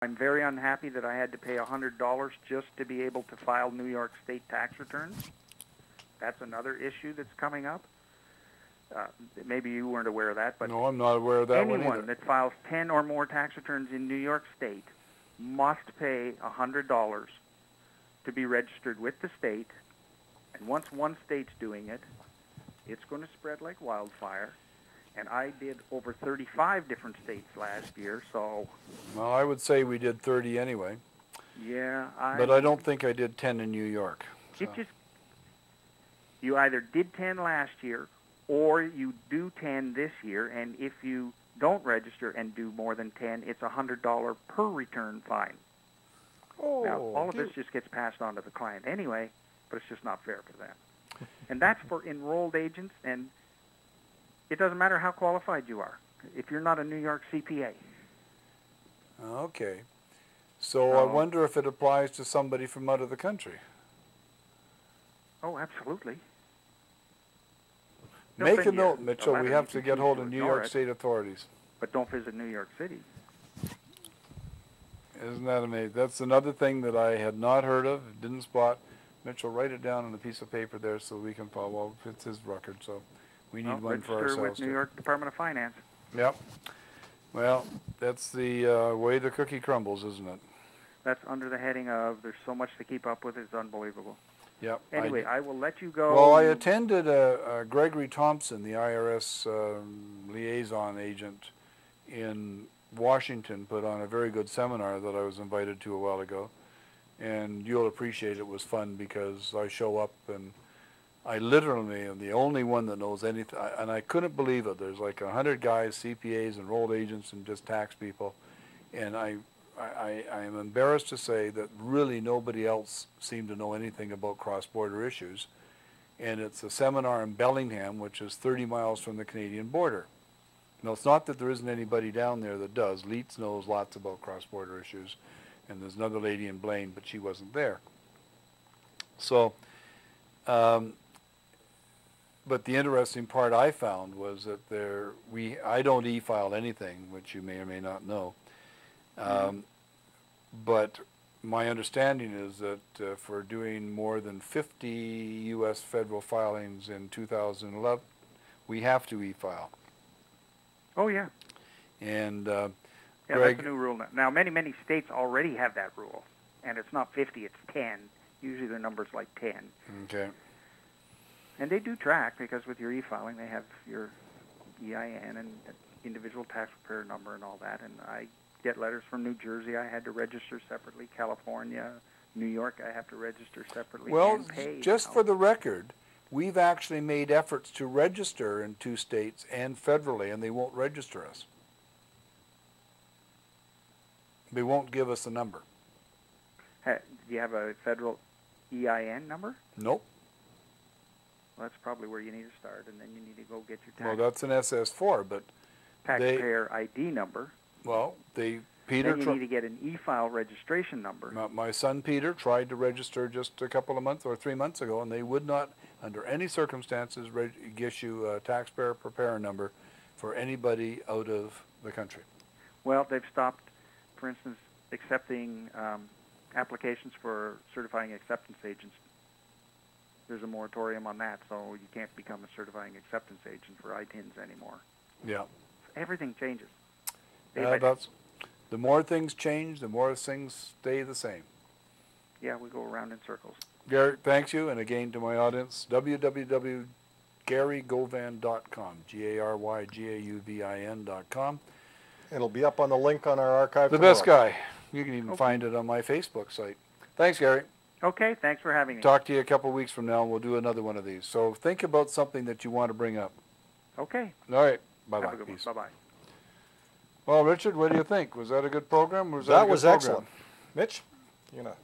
I'm very unhappy that I had to pay $100 just to be able to file New York State tax returns. That's another issue that's coming up. Maybe you weren't aware of that, but no, I'm not aware of that one either. Anyone that files 10 or more tax returns in New York State must pay $100 to be registered with the state. And once one state's doing it, it's going to spread like wildfire. And I did over 35 different states last year, so... Well, I would say we did 30 anyway. Yeah, But I don't think I did 10 in New York. So. You either did 10 last year, or you do 10 this year, and if you don't register and do more than 10, it's a $100 per return fine. Oh, now, all of this just gets passed on to the client anyway, but it's just not fair for them. And that's for enrolled agents, and it doesn't matter how qualified you are. If you're not a New York CPA. Okay. So I wonder if it applies to somebody from out of the country. Oh, absolutely. Make a note, Mitchell. We have to get hold of New York State authorities. But don't visit New York City. Isn't that amazing? That's another thing that I had not heard of, didn't spot. Mitchell, write it down on a piece of paper there so we can follow. Well, it's his record, so we need one for ourselves. Register with New York Department of Finance. Yep. Well, that's the way the cookie crumbles, isn't it? That's under the heading of there's so much to keep up with, it's unbelievable. Yep. Anyway, I will let you go. Well, I attended Gregory Thompson, the IRS liaison agent in Washington, put on a very good seminar that I was invited to a while ago. And you'll appreciate it was fun because I show up and I literally am the only one that knows anything. And I couldn't believe it. There's like 100 guys, CPAs, enrolled agents, and just tax people. And I am embarrassed to say that really nobody else seemed to know anything about cross-border issues. And it's a seminar in Bellingham, which is 30 miles from the Canadian border. Now, it's not that there isn't anybody down there that does. Leitz knows lots about cross-border issues. And there's another lady in Blaine, but she wasn't there. So, but the interesting part I found was that I don't e-file anything, which you may or may not know. But my understanding is that for doing more than 50 U.S. federal filings in 2011, we have to e-file. Oh, yeah. And yeah, Greg, that's a new rule now. Now, many states already have that rule, and it's not 50, it's 10. Usually the number's like 10. Okay. And they do track, because with your e-filing, they have your EIN and individual tax preparer number and all that, and I get letters from New Jersey. I had to register separately. California, New York, I have to register separately. Well, and pay just for the record, we've actually made efforts to register in 2 states and federally, and they won't register us. They won't give us a number. Do you have a federal EIN number? Nope. Well, that's probably where you need to start, and then you need to go get your tax. Well, that's an SS4, but taxpayer ID number. Well, Peter. Then you need to get an e-file registration number. My son Peter tried to register just a couple of months or 3 months ago, and they would not, under any circumstances, issue a taxpayer preparer number for anybody out of the country. Well, they've stopped, for instance, accepting applications for certifying acceptance agents. There's a moratorium on that, so you can't become a certifying acceptance agent for ITINs anymore. Yeah. Everything changes. The more things change, the more things stay the same. Yeah, we go around in circles. Gary, thanks you, and again to my audience, www.garygauvin.com, GaryGauvin.com. It'll be up on the link on our archive. The best guy. You can even find it on my Facebook site. Thanks, Gary. Okay, thanks for having me. Talk to you a couple weeks from now, and we'll do another one of these. So think about something that you want to bring up. Okay. All right. Bye-bye. Peace. Bye-bye. Well, Richard, what do you think? Was that a good program? That was excellent. Mitch, you know.